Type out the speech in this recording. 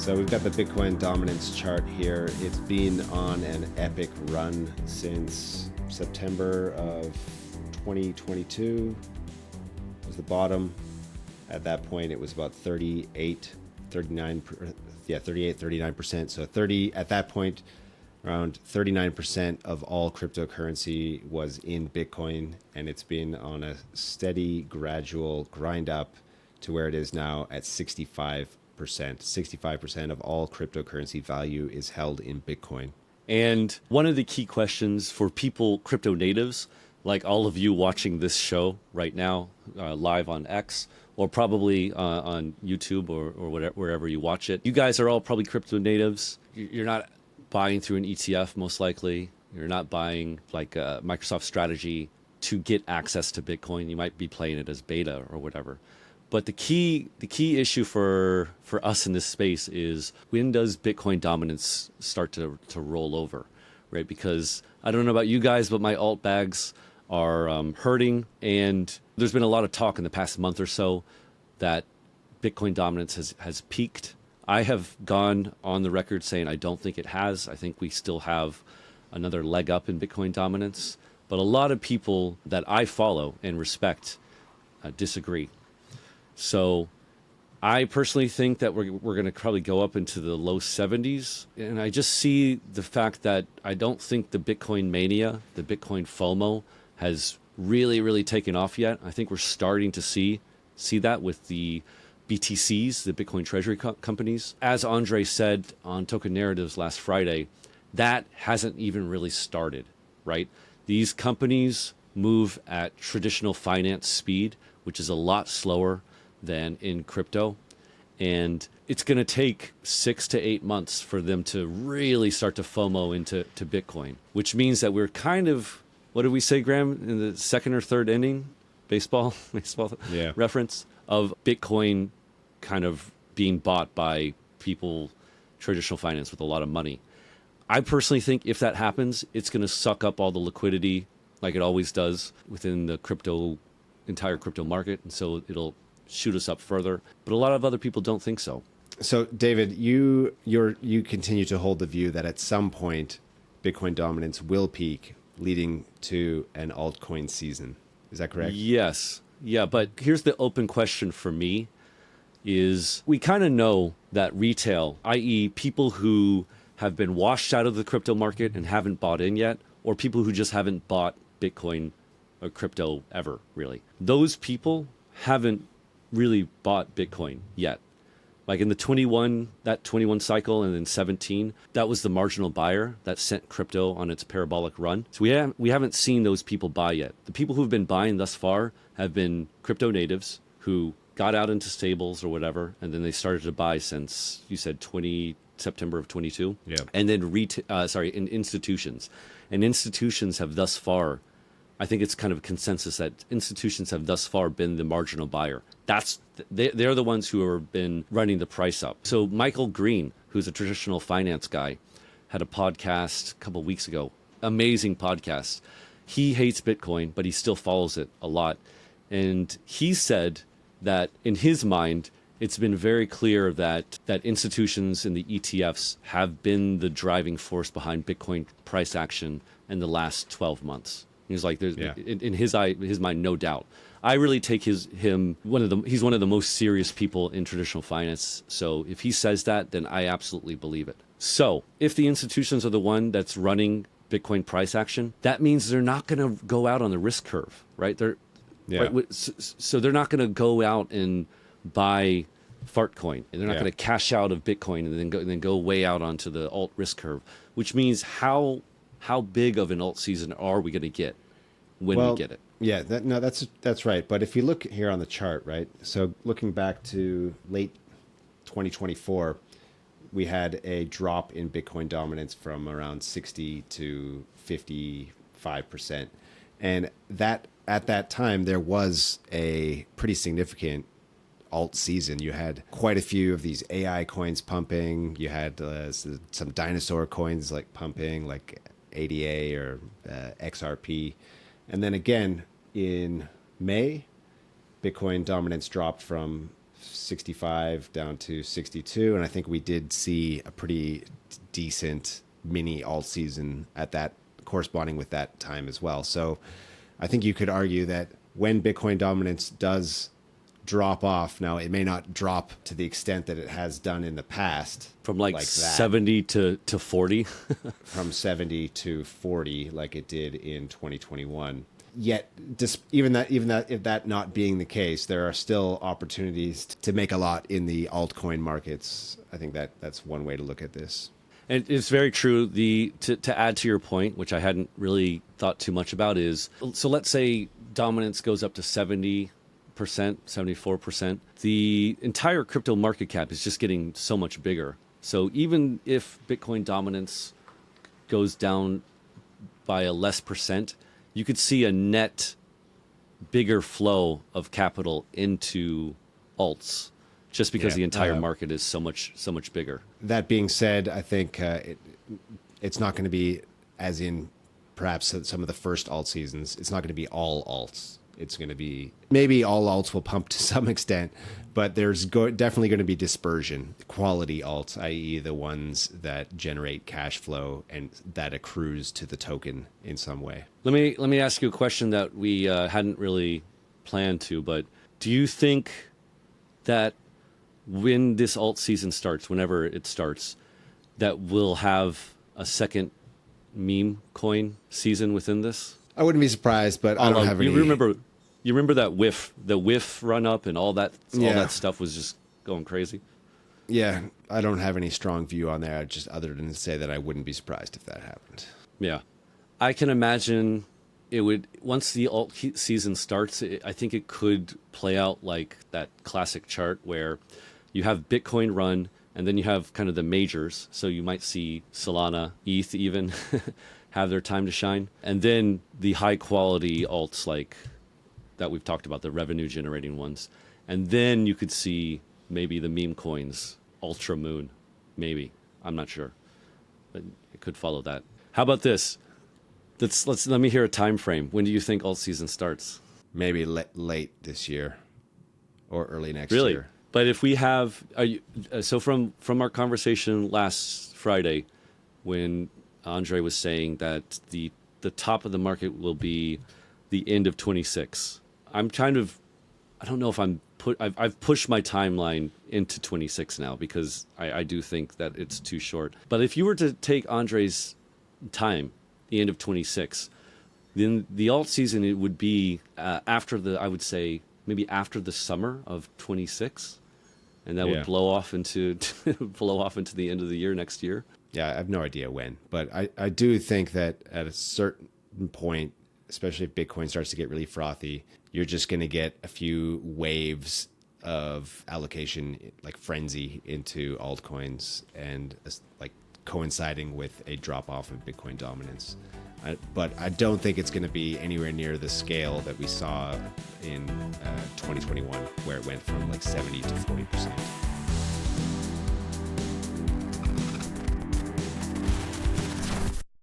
So we've got the Bitcoin dominance chart here. It's been on an epic run since September of 2022 was the bottom. At that point, it was about 39%. So at that point, around 39% of all cryptocurrency was in Bitcoin, and it's been on a steady, gradual grind up to where it is now at 65%. 65% of all cryptocurrency value is held in Bitcoin. And one of the key questions for people, crypto natives, like all of you watching this show right now, live on X, or probably on YouTube or whatever, wherever you watch it, you guys are all probably crypto natives. You're not buying through an ETF, most likely. You're not buying like a Microsoft strategy to get access to Bitcoin. You might be playing it as beta or whatever. But the key issue for us in this space is, when does Bitcoin dominance start to roll over, right? Because I don't know about you guys, but my alt bags are hurting. And there's been a lot of talk in the past month or so that Bitcoin dominance has peaked. I have gone on the record saying I don't think it has. I think we still have another leg up in Bitcoin dominance. But a lot of people that I follow and respect disagree. So I personally think that we're going to probably go up into the low 70s. And I just see the fact that I don't think the Bitcoin mania, the Bitcoin FOMO, has really, really taken off yet. I think we're starting to see that with the BTCs, the Bitcoin treasury companies. As Andre said on Token Narratives last Friday, that hasn't even really started, right? These companies move at traditional finance speed, which is a lot slower than in crypto. And it's going to take 6 to 8 months for them to really start to FOMO into Bitcoin, which means that we're kind of, what did we say, Graham, in the second or third inning, baseball reference, of Bitcoin kind of being bought by people, traditional finance with a lot of money. I personally think if that happens, it's going to suck up all the liquidity like it always does within the entire crypto market. And so it'll shoot us up further. But a lot of other people don't think so. So David, you continue to hold the view that at some point Bitcoin dominance will peak, leading to an altcoin season. Is that correct? Yes. Yeah, but here's the open question for me is, we kind of know that retail, i.e. people who have been washed out of the crypto market and haven't bought in yet, or people who just haven't bought Bitcoin or crypto ever, really. Those people haven't really bought Bitcoin yet. Like in the 21 cycle, and then 17, that was the marginal buyer that sent crypto on its parabolic run. So we haven't seen those people buy yet. The people who've been buying thus far have been crypto natives who got out into stables or whatever, and then they started to buy since, you said, September of 22. Yeah. And then in institutions. And institutions have thus far, I think it's kind of a consensus that institutions have thus far been the marginal buyer. They're the ones who have been running the price up. So Michael Green, who's a traditional finance guy, had a podcast a couple of weeks ago. Amazing podcast. He hates Bitcoin, but he still follows it a lot. And he said that in his mind, it's been very clear that institutions and the ETFs have been the driving force behind Bitcoin price action in the last 12 months. He's like, in his mind, no doubt. I really take he's one of the most serious people in traditional finance. So if he says that, then I absolutely believe it. So if the institutions are the one that's running Bitcoin price action, that means they're not going to go out on the risk curve, right? Right? So they're not going to go out and buy Fartcoin, and they're not going to cash out of Bitcoin and then go way out onto the alt risk curve, which means how big of an alt season are we going to get when we get it? Yeah, that's right. But if you look here on the chart, right? So looking back to late 2024, we had a drop in Bitcoin dominance from around 60 to 55%. And that at that time, there was a pretty significant alt season. You had quite a few of these AI coins pumping. You had some dinosaur coins like pumping, like ADA or XRP. And then again, in May, Bitcoin dominance dropped from 65 down to 62, and I think we did see a pretty decent mini alt season at that, corresponding with that time as well. So I think you could argue that when Bitcoin dominance does drop off, now it may not drop to the extent that it has done in the past, From like that, 70 to 40. from 70 to 40 like it did in 2021. Yet, even that, if that not being the case, there are still opportunities to make a lot in the altcoin markets. I think that's one way to look at this. And it's very true. To add to your point, which I hadn't really thought too much about, is so let's say dominance goes up to 70%, 74%. The entire crypto market cap is just getting so much bigger. So even if Bitcoin dominance goes down by a less percent, you could see a net bigger flow of capital into alts, just because the entire market is so much bigger. That being said, I think it's not going to be, as in perhaps some of the first alt seasons, it's not going to be all alts. It's going to be, maybe all alts will pump to some extent, but there's definitely going to be dispersion. Quality alts, i.e. the ones that generate cash flow and that accrues to the token in some way. Let me ask you a question that we hadn't really planned to, but do you think that when this alt season starts, whenever it starts, that we'll have a second meme coin season within this? I wouldn't be surprised, but I don't have any. You remember that the whiff run up and all that stuff was just going crazy? Yeah, I don't have any strong view on there, just other than to say that I wouldn't be surprised if that happened. Yeah. I can imagine it would, once the alt season starts, I think it could play out like that classic chart where you have Bitcoin run and then you have kind of the majors. So you might see Solana, ETH even have their time to shine. And then the high quality alts like that we've talked about, the revenue generating ones. And then you could see maybe the meme coins, Ultra Moon, maybe. I'm not sure. But it could follow that. How about this? Let me hear a time frame. When do you think alt season starts? Maybe late this year or early next really? year. But if we have, so from our conversation last Friday, when Andre was saying that the top of the market will be the end of 26, I'm kind of, I don't know if I've pushed my timeline into 26 now because I do think that it's too short. But if you were to take Andre's time, the end of 26, then the alt season, it would be after I would say maybe after the summer of 26, and that would blow off into the end of the year next year. Yeah, I have no idea when, but I do think that at a certain point, especially if Bitcoin starts to get really frothy, you're just going to get a few waves of allocation, like frenzy, into altcoins, and like coinciding with a drop off of Bitcoin dominance. But I don't think it's going to be anywhere near the scale that we saw in 2021, where it went from like 70 to 40%.